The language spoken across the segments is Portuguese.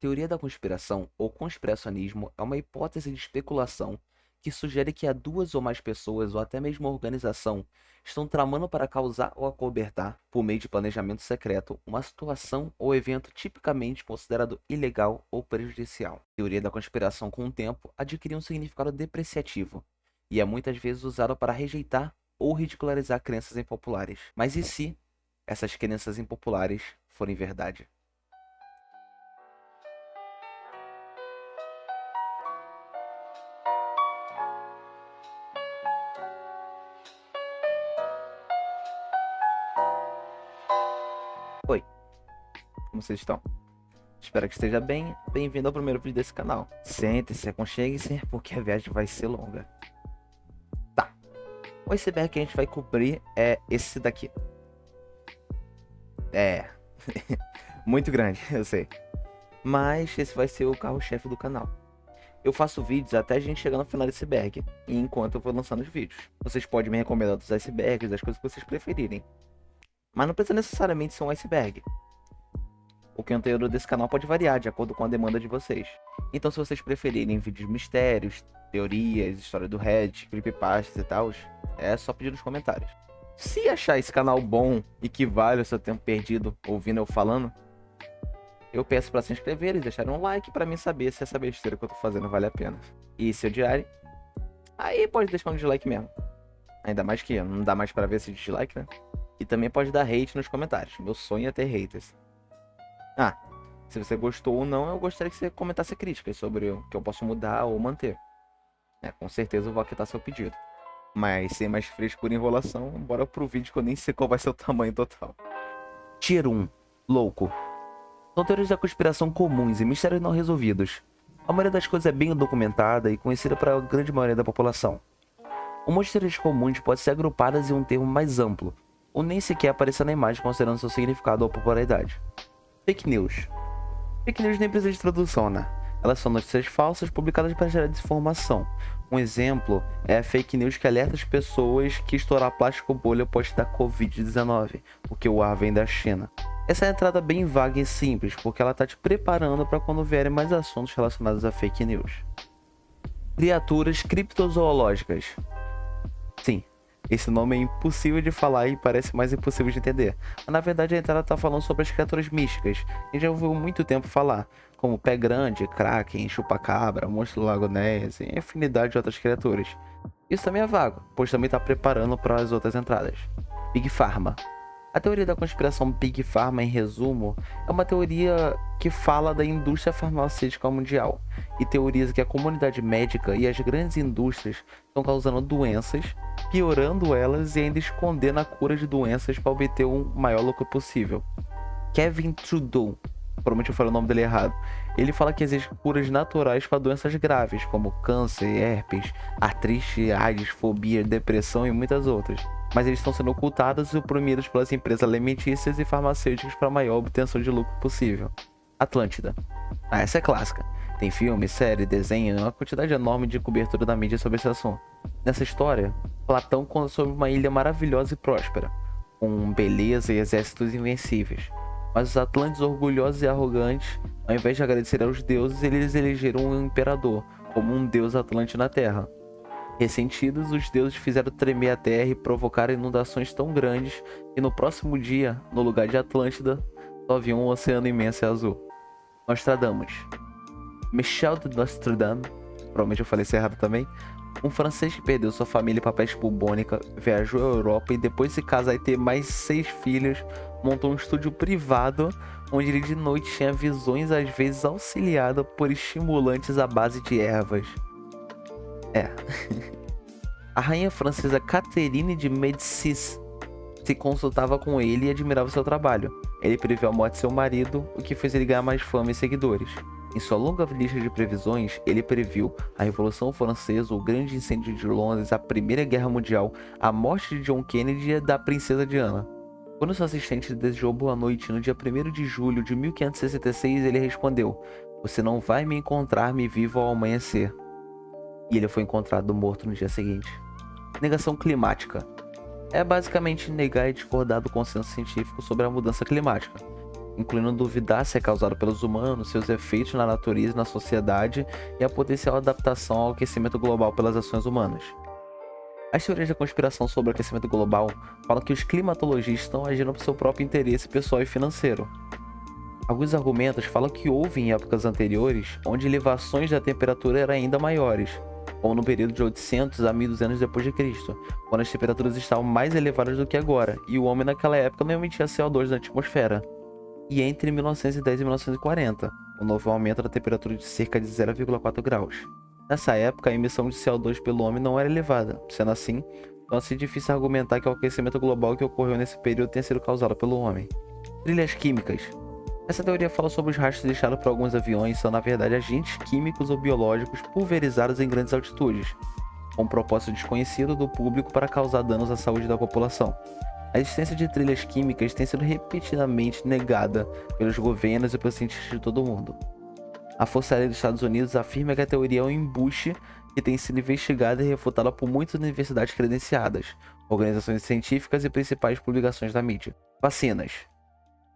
Teoria da conspiração ou conspiracionismo é uma hipótese de especulação que sugere que há duas ou mais pessoas ou até mesmo uma organização estão tramando para causar ou acobertar, por meio de planejamento secreto, uma situação ou evento tipicamente considerado ilegal ou prejudicial. A teoria da conspiração, com o tempo, adquiriu um significado depreciativo e é muitas vezes usada para rejeitar ou ridicularizar crenças impopulares. Mas e se essas crenças impopulares forem verdade? Oi, como vocês estão? Espero que esteja bem. Bem-vindo ao primeiro vídeo desse canal. Sente-se, aconchegue-se, porque a viagem vai ser longa. Tá, o iceberg que a gente vai cobrir é esse daqui. É, muito grande, eu sei. Mas esse vai ser o carro-chefe do canal. Eu faço vídeos até a gente chegar no final desse iceberg, e enquanto eu vou lançando os vídeos. Vocês podem me recomendar dos icebergs, das coisas que vocês preferirem. Mas não precisa necessariamente ser um iceberg. O conteúdo desse canal pode variar de acordo com a demanda de vocês. Então, se vocês preferirem vídeos de mistérios, teorias, história do Reddit, creepypastas e tal, é só pedir nos comentários. Se achar esse canal bom e que vale o seu tempo perdido ouvindo eu falando, eu peço para se inscrever e deixarem um like para mim saber se essa besteira que eu tô fazendo vale a pena. E se odiarem, aí pode deixar um dislike mesmo. Ainda mais que não dá mais para ver esse dislike, né? E também pode dar hate nos comentários. Meu sonho é ter haters. Ah, se você gostou ou não, eu gostaria que você comentasse críticas sobre o que eu posso mudar ou manter. Com certeza eu vou acatar seu pedido. Mas sem mais frescura e enrolação, bora pro vídeo que eu nem sei qual vai ser o tamanho total. Tier 1. Louco. São teorias da conspiração comuns e mistérios não resolvidos. A maioria das coisas é bem documentada e conhecida para a grande maioria da população. Um monte de teorias comuns pode ser agrupadas em um termo mais amplo, ou nem sequer aparecer na imagem considerando seu significado ou popularidade. Fake news. Fake news nem precisa de tradução, né? Elas são notícias falsas publicadas para gerar desinformação. Um exemplo é a fake news que alerta as pessoas que estourar plástico bolha pode dar Covid-19, porque o ar vem da China. Essa é uma entrada bem vaga e simples, porque ela está te preparando para quando vierem mais assuntos relacionados a fake news. Criaturas criptozoológicas. Sim. Esse nome é impossível de falar e parece mais impossível de entender. Mas na verdade a entrada está falando sobre as criaturas místicas, que já ouviu muito tempo falar, como Pé Grande, Kraken, Chupacabra, Monstro do Lago Ness e infinidade de outras criaturas. Isso também é vago, pois também está preparando para as outras entradas. Big Pharma. A teoria da conspiração Big Pharma, em resumo, é uma teoria que fala da indústria farmacêutica mundial e teoriza que a comunidade médica e as grandes indústrias estão causando doenças, piorando elas e ainda escondendo a cura de doenças para obter o maior lucro possível. Kevin Trudeau, provavelmente eu falei o nome dele errado, ele fala que existem curas naturais para doenças graves como câncer, herpes, artrite, AIDS, fobia, depressão e muitas outras. Mas eles estão sendo ocultados e oprimidos pelas empresas alimentícias e farmacêuticas para a maior obtenção de lucro possível. Atlântida. Essa é clássica. Tem filme, série, desenho e uma quantidade enorme de cobertura da mídia sobre esse assunto. Nessa história, Platão conta sobre uma ilha maravilhosa e próspera, com beleza e exércitos invencíveis. Mas os atlantes orgulhosos e arrogantes, ao invés de agradecer aos deuses, eles elegeram um imperador, como um deus atlante na Terra. Ressentidos, os deuses fizeram tremer a terra e provocaram inundações tão grandes que no próximo dia, no lugar de Atlântida, só havia um oceano imenso e azul. Nostradamus. Michel de Nostradame, provavelmente eu falei isso errado também, um francês que perdeu sua família para peste bubônica, viajou à Europa e depois de se casar e ter mais 6 filhos, montou um estúdio privado onde ele de noite tinha visões às vezes auxiliado por estimulantes à base de ervas. A rainha francesa Catherine de Médicis se consultava com ele e admirava seu trabalho. Ele previu a morte de seu marido, o que fez ele ganhar mais fama e seguidores. Em sua longa lista de previsões, ele previu a Revolução Francesa, o Grande Incêndio de Londres, a Primeira Guerra Mundial, a morte de John Kennedy e da Princesa Diana. Quando seu assistente desejou boa noite no dia 1º de julho de 1566, ele respondeu: "Você não vai me encontrar-me vivo ao amanhecer." E ele foi encontrado morto no dia seguinte. Negação climática. É basicamente negar e discordar do consenso científico sobre a mudança climática. incluindo duvidar se é causado pelos humanos, seus efeitos na natureza e na sociedade e a potencial adaptação ao aquecimento global pelas ações humanas. As teorias da conspiração sobre o aquecimento global falam que os climatologistas estão agindo por seu próprio interesse pessoal e financeiro. Alguns argumentos falam que houve em épocas anteriores onde elevações da temperatura eram ainda maiores, como no período de 800 a 1200 d.C., quando as temperaturas estavam mais elevadas do que agora, e o homem naquela época não emitia CO2 na atmosfera. E entre 1910 e 1940, houve um aumento da temperatura de cerca de 0,4 graus. Nessa época, a emissão de CO2 pelo homem não era elevada, sendo assim, torna-se difícil argumentar que o aquecimento global que ocorreu nesse período tenha sido causado pelo homem. Trilhas químicas. Essa teoria fala sobre os rastros deixados por alguns aviões são na verdade agentes químicos ou biológicos pulverizados em grandes altitudes, com um propósito desconhecido do público para causar danos à saúde da população. A existência de trilhas químicas tem sido repetidamente negada pelos governos e pelos cientistas de todo o mundo. A Força Aérea dos Estados Unidos afirma que a teoria é um embuste que tem sido investigada e refutada por muitas universidades credenciadas, organizações científicas e principais publicações da mídia. Vacinas.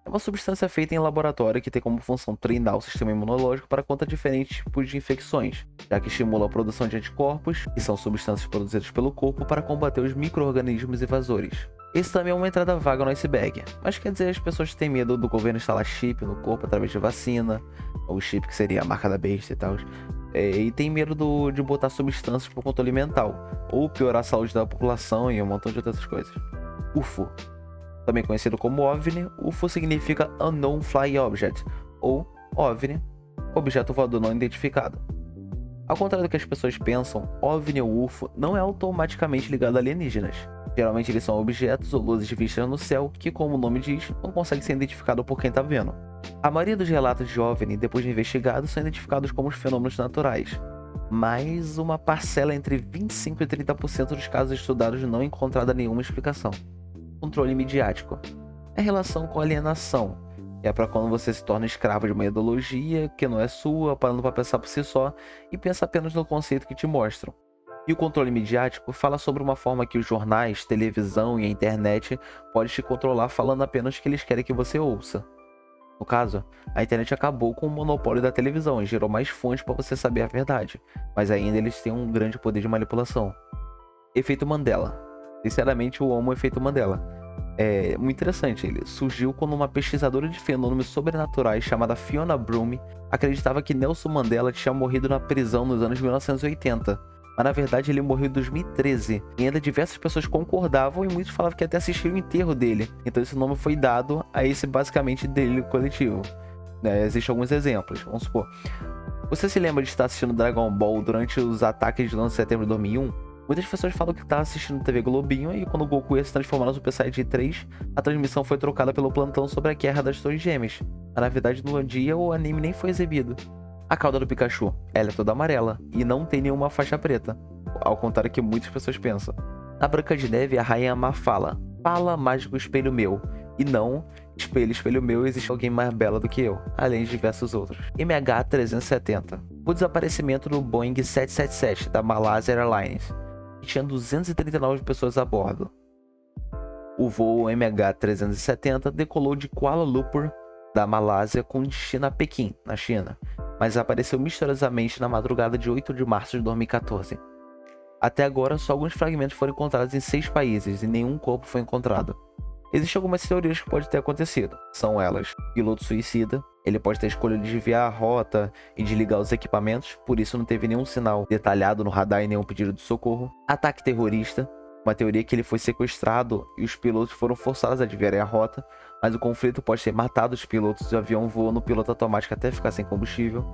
É uma substância feita em laboratório que tem como função treinar o sistema imunológico para contra diferentes tipos de infecções, já que estimula a produção de anticorpos, que são substâncias produzidas pelo corpo para combater os micro-organismos invasores. Esse também é uma entrada vaga no iceberg, mas quer dizer, as pessoas têm medo do governo instalar chip no corpo através de vacina, ou chip que seria a marca da besta e tal, e tem medo de botar substâncias para o controle mental, ou piorar a saúde da população e um montão de outras coisas. UFO. Também conhecido como OVNI, UFO significa Unknown Flying Object, ou OVNI, Objeto Voador Não Identificado. Ao contrário do que as pessoas pensam, OVNI ou UFO não é automaticamente ligado a alienígenas. Geralmente eles são objetos ou luzes vistas no céu que, como o nome diz, não conseguem ser identificados por quem está vendo. A maioria dos relatos de OVNI, depois de investigados, são identificados como fenômenos naturais, mas uma parcela entre 25% e 30% dos casos estudados não encontrada nenhuma explicação. Controle midiático. É relação com alienação, que é para quando você se torna escravo de uma ideologia que não é sua, parando para pensar por si só e pensa apenas no conceito que te mostram. E o controle midiático fala sobre uma forma que os jornais, televisão e a internet podem te controlar falando apenas o que eles querem que você ouça. No caso, a internet acabou com o monopólio da televisão e gerou mais fontes para você saber a verdade, mas ainda eles têm um grande poder de manipulação. Efeito Mandela. Sinceramente, eu amo o efeito Mandela. É muito interessante, ele surgiu quando uma pesquisadora de fenômenos sobrenaturais chamada Fiona Broome acreditava que Nelson Mandela tinha morrido na prisão nos anos 1980, mas na verdade ele morreu em 2013, e ainda diversas pessoas concordavam e muitos falavam que até assistiram o enterro dele, então esse nome foi dado a esse basicamente delírio coletivo. Existem alguns exemplos, vamos supor. Você se lembra de estar assistindo Dragon Ball durante os ataques de 11 de setembro de 2001? Muitas pessoas falam que tá assistindo TV Globinho e quando o Goku ia se transformar no Super Saiyajin 3, a transmissão foi trocada pelo plantão sobre a Guerra das Torres Gêmeas. Mas na verdade no dia o anime nem foi exibido. A cauda do Pikachu, ela é toda amarela e não tem nenhuma faixa preta, ao contrário do que muitas pessoas pensam. Na Branca de Neve a rainha Má fala: "Fala, mágico espelho meu", e não "espelho, espelho meu, existe alguém mais bela do que eu", além de diversos outros. MH370, o desaparecimento do Boeing 777 da Malaysia Airlines, que tinha 239 pessoas a bordo. O voo MH370 decolou de Kuala Lumpur, da Malásia, com destino a Pequim, na China, mas apareceu misteriosamente na madrugada de 8 de março de 2014. Até agora, só alguns fragmentos foram encontrados em 6 países e nenhum corpo foi encontrado. Existem algumas teorias que pode ter acontecido. São elas: piloto suicida, ele pode ter escolhido desviar a rota e desligar os equipamentos, por isso não teve nenhum sinal detalhado no radar e nenhum pedido de socorro. Ataque terrorista, uma teoria que ele foi sequestrado e os pilotos foram forçados a desviarem a rota, mas o conflito pode ter matado os pilotos e o avião voou no piloto automático até ficar sem combustível.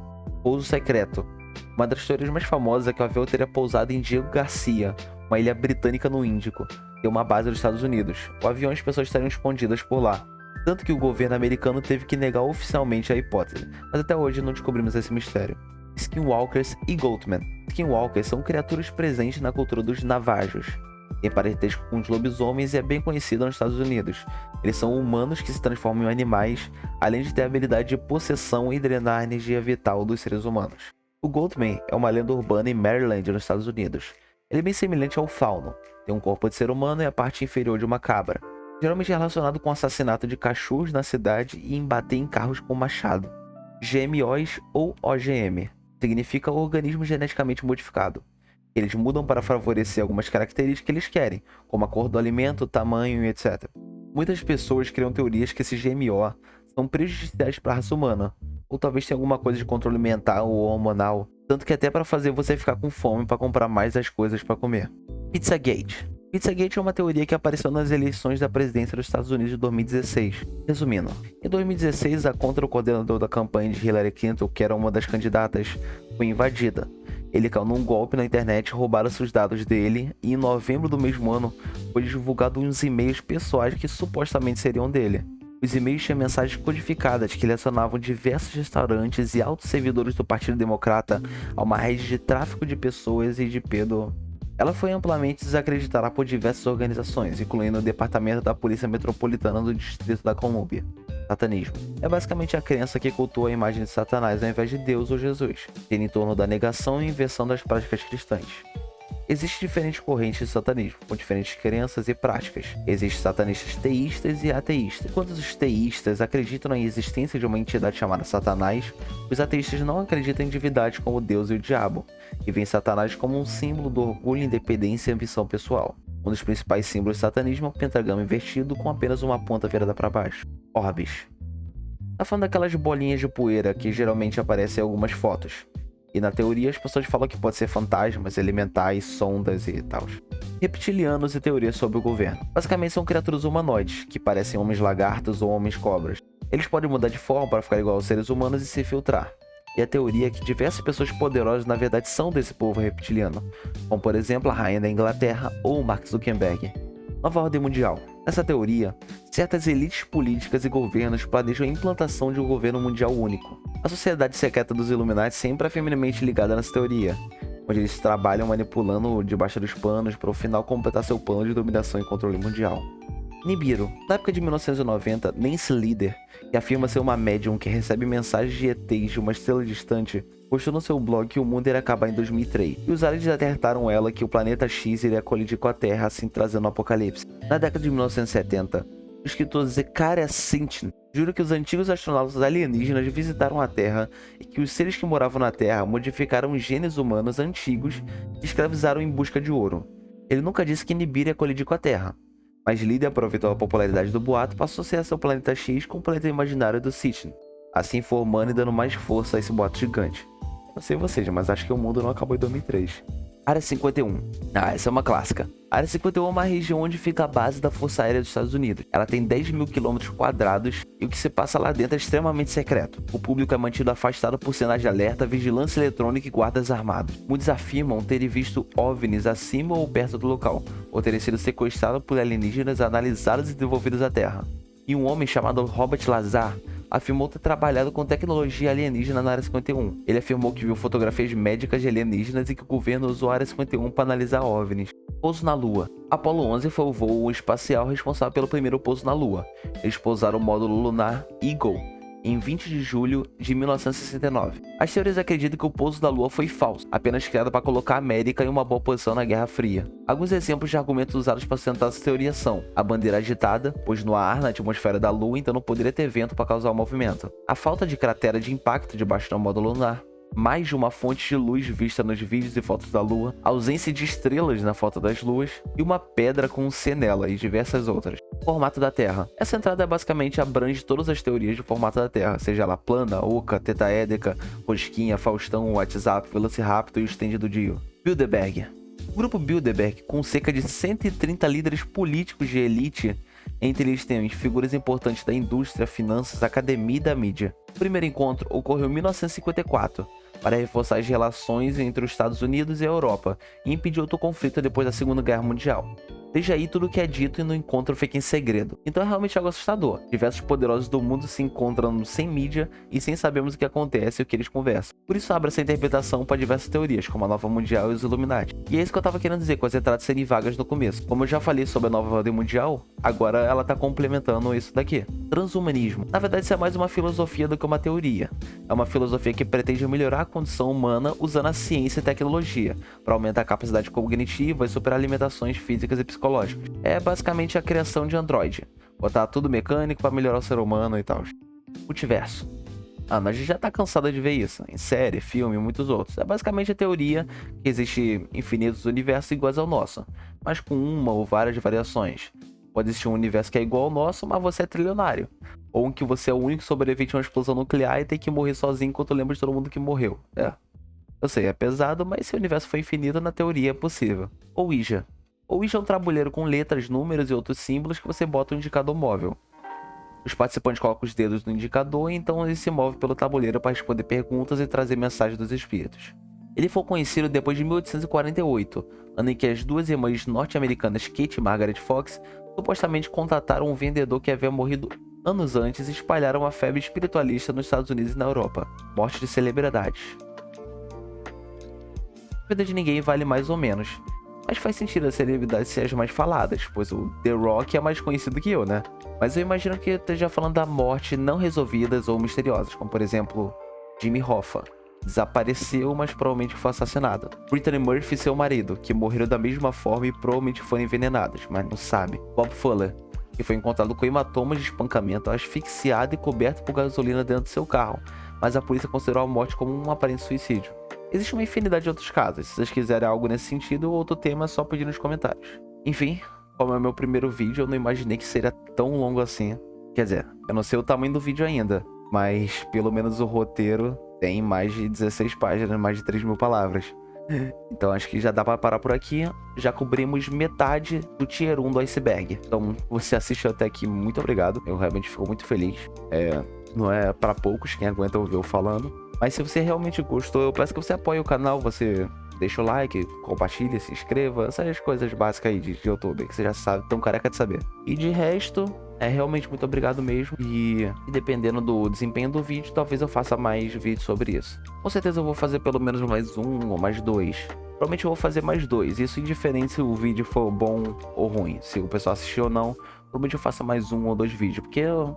Pouso secreto. Uma das teorias mais famosas é que o avião teria pousado em Diego Garcia, uma ilha britânica no Índico, que é uma base dos Estados Unidos. O avião e as pessoas estariam escondidas por lá, tanto que o governo americano teve que negar oficialmente a hipótese, mas até hoje não descobrimos esse mistério. Skinwalkers e Goatmen. Skinwalkers são criaturas presentes na cultura dos Navajos. Tem parentesco com os lobisomens e é bem conhecida nos Estados Unidos. Eles são humanos que se transformam em animais, além de ter a habilidade de possessão e drenar a energia vital dos seres humanos. O Goatman é uma lenda urbana em Maryland, nos Estados Unidos. Ele é bem semelhante ao fauno. Tem um corpo de ser humano e a parte inferior de uma cabra. geralmente é relacionado com o assassinato de cachorros na cidade e em bater em carros com machado. GMOs ou OGM significa organismo geneticamente modificado. Eles mudam para favorecer algumas características que eles querem, como a cor do alimento, tamanho e etc. Muitas pessoas criam teorias que esses GMO são prejudiciais para a raça humana, ou talvez tenha alguma coisa de controle mental ou hormonal, tanto que até para fazer você ficar com fome para comprar mais as coisas para comer. Pizzagate. Pizzagate é uma teoria que apareceu nas eleições da presidência dos Estados Unidos de 2016. Resumindo, em 2016 a conta do coordenador da campanha de Hillary Clinton, que era uma das candidatas, foi invadida. Ele caiu num golpe na internet, roubaram-se os dados dele e em novembro do mesmo ano foi divulgado uns e-mails pessoais que supostamente seriam dele. Os e-mails tinham mensagens codificadas que relacionavam diversos restaurantes e altos servidores do Partido Democrata a uma rede de tráfico de pessoas e de pedo. Ela foi amplamente desacreditada por diversas organizações, incluindo o Departamento da Polícia Metropolitana do Distrito da Colômbia. Satanismo é basicamente a crença que cultua a imagem de Satanás ao invés de Deus ou Jesus, gira em torno da negação e inversão das práticas cristãs. Existem diferentes correntes de satanismo, com diferentes crenças e práticas. Existem satanistas teístas e ateístas. Enquanto os teístas acreditam na existência de uma entidade chamada Satanás, os ateístas não acreditam em divindades como Deus e o diabo, e veem Satanás como um símbolo do orgulho, independência e ambição pessoal. Um dos principais símbolos do satanismo é o pentagrama invertido com apenas uma ponta virada para baixo. Orbes. Tá falando daquelas bolinhas de poeira que geralmente aparecem em algumas fotos. E na teoria as pessoas falam que pode ser fantasmas, elementais, sondas e tal. Reptilianos e teorias sobre o governo. Basicamente são criaturas humanoides, que parecem homens lagartos ou homens cobras. Eles podem mudar de forma para ficar igual aos seres humanos e se filtrar. E a teoria é que diversas pessoas poderosas na verdade são desse povo reptiliano, como por exemplo a rainha da Inglaterra ou Mark Zuckerberg. Nova ordem mundial. Nessa teoria, certas elites políticas e governos planejam a implantação de um governo mundial único. A sociedade secreta dos Illuminati sempre é firmemente ligada nessa teoria, onde eles trabalham manipulando debaixo dos panos para ao final completar seu plano de dominação e controle mundial. Nibiru. Na época de 1990, Nancy Lieder, que afirma ser uma médium que recebe mensagens de ETs de uma estrela distante, postou no seu blog que o mundo iria acabar em 2003, e os aliens alertaram ela que o planeta X iria colidir com a Terra, assim trazendo o apocalipse. Na década de 1970, o escritor Zecharia Sitchin jura que os antigos astronautas alienígenas visitaram a Terra e que os seres que moravam na Terra modificaram os genes humanos antigos e escravizaram em busca de ouro. Ele nunca disse que Nibiru ia colidir com a Terra, mas Lieder aproveitou a popularidade do boato para associar seu planeta X com o planeta imaginário do Sitchin, assim formando e dando mais força a esse boato gigante. Não sei vocês, mas acho que o mundo não acabou em 2003. Área 51. Essa é uma clássica. A Área 51 é uma região onde fica a base da Força Aérea dos Estados Unidos. Ela tem 10 mil quilômetros quadrados e o que se passa lá dentro é extremamente secreto. O público é mantido afastado por sinais de alerta, vigilância eletrônica e guardas armados. Muitos afirmam terem visto OVNIs acima ou perto do local, ou terem sido sequestrados por alienígenas analisados e devolvidos à Terra. E um homem chamado Robert Lazar afirmou ter trabalhado com tecnologia alienígena na Área 51. Ele afirmou que viu fotografias médicas de alienígenas e que o governo usou a Área 51 para analisar OVNIs. Pouso na Lua. Apollo 11 foi o voo espacial responsável pelo primeiro pouso na Lua. Eles pousaram o módulo lunar Eagle em 20 de julho de 1969. As teorias acreditam que o pouso da Lua foi falso, apenas criado para colocar a América em uma boa posição na Guerra Fria. Alguns exemplos de argumentos usados para sustentar essa teoria são a bandeira agitada, pois não há ar na atmosfera da Lua, então não poderia ter vento para causar o movimento. A falta de cratera de impacto debaixo do módulo lunar. Mais de uma fonte de luz vista nos vídeos e fotos da Lua, a ausência de estrelas na foto das luas e uma pedra com um C nela e diversas outras. Formato da Terra. Essa entrada basicamente abrange todas as teorias de formato da Terra, seja ela plana, oca, tetaédrica, rosquinha, Faustão, WhatsApp, Velociraptor e o stand do Dio. Bilderberg. O grupo Bilderberg, com cerca de 130 líderes políticos de elite, entre eles tem figuras importantes da indústria, finanças, academia e da mídia. O primeiro encontro ocorreu em 1954, para reforçar as relações entre os Estados Unidos e a Europa e impedir outro conflito depois da Segunda Guerra Mundial. Desde aí tudo que é dito e no encontro fica em segredo. Então é realmente algo assustador. Diversos poderosos do mundo se encontram sem mídia e sem sabermos o que acontece e o que eles conversam. Por isso abre essa interpretação para diversas teorias, como a Nova Mundial e os Illuminati. E é isso que eu tava querendo dizer com as entradas serem vagas no começo. Como eu já falei sobre a Nova Ordem Mundial, agora ela tá complementando isso daqui. Transhumanismo. Na verdade isso é mais uma filosofia do que uma teoria. É uma filosofia que pretende melhorar a condição humana usando a ciência e tecnologia, para aumentar a capacidade cognitiva e superar limitações físicas e psicológicas. psicológicos. É basicamente a criação de Android. Botar tudo mecânico para melhorar o ser humano e tal. Multiverso. Mas a gente já tá cansado de ver isso, em série, filme e muitos outros. É basicamente a teoria que existe infinitos universos iguais ao nosso, mas com uma ou várias variações. Pode existir um universo que é igual ao nosso, mas você é trilionário. Ou em que você é o único sobrevivente de uma explosão nuclear e tem que morrer sozinho enquanto lembra de todo mundo que morreu. Eu sei, é pesado, mas se o universo for infinito, na teoria é possível. Ouija. Ouija é um tabuleiro com letras, números e outros símbolos que você bota um indicador móvel. Os participantes colocam os dedos no indicador e então ele se move pelo tabuleiro para responder perguntas e trazer mensagens dos espíritos. Ele foi conhecido depois de 1848, ano em que as duas irmãs norte-americanas Kate e Margaret Fox supostamente contataram um vendedor que havia morrido anos antes e espalharam a febre espiritualista nos Estados Unidos e na Europa. Morte de celebridades. A vida de ninguém vale mais ou menos, mas faz sentido as celebridades serem as mais faladas, pois o The Rock é mais conhecido que eu, né? Mas eu imagino que eu esteja falando da morte não resolvidas ou misteriosas, como por exemplo, Jimmy Hoffa. Desapareceu, mas provavelmente foi assassinado. Brittany Murphy e seu marido, que morreram da mesma forma e provavelmente foram envenenados, mas não sabe. Bob Fuller, que foi encontrado com hematomas de espancamento, asfixiado e coberto por gasolina dentro do seu carro, mas a polícia considerou a morte como um aparente suicídio. Existe uma infinidade de outros casos. Se vocês quiserem algo nesse sentido ou outro tema, é só pedir nos comentários. Enfim, como é o meu primeiro vídeo, eu não imaginei que seria tão longo assim. Quer dizer, eu não sei o tamanho do vídeo ainda, mas pelo menos o roteiro tem mais de 16 páginas, mais de 3.000 palavras. Então acho que já dá pra parar por aqui. Já cobrimos metade do Tier 1 do iceberg. Então, você assistiu até aqui, muito obrigado. Eu realmente fico muito feliz. Não é pra poucos quem aguenta ouvir eu falando. Mas se você realmente gostou, eu peço que você apoie o canal, você deixa o like, compartilha, se inscreva, essas coisas básicas aí de YouTube, que você já sabe, tão careca de saber. E de resto, realmente muito obrigado mesmo. E dependendo do desempenho do vídeo, talvez eu faça mais vídeos sobre isso. Com certeza eu vou fazer pelo menos mais um ou mais dois. Provavelmente eu vou fazer mais dois, isso indiferente se o vídeo for bom ou ruim. Se o pessoal assistiu ou não, provavelmente eu faça mais um ou dois vídeos, porque eu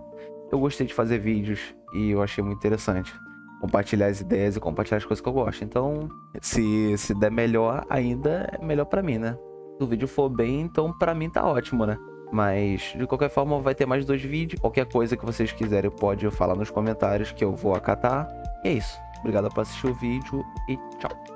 gostei de fazer vídeos e eu achei muito interessante compartilhar as ideias e compartilhar as coisas que eu gosto. Então, se der melhor, ainda é melhor pra mim, né? Se o vídeo for bem, então pra mim tá ótimo, né? Mas, de qualquer forma, vai ter mais 2 vídeos. Qualquer coisa que vocês quiserem, pode falar nos comentários que eu vou acatar. E é isso. Obrigado por assistir o vídeo e tchau.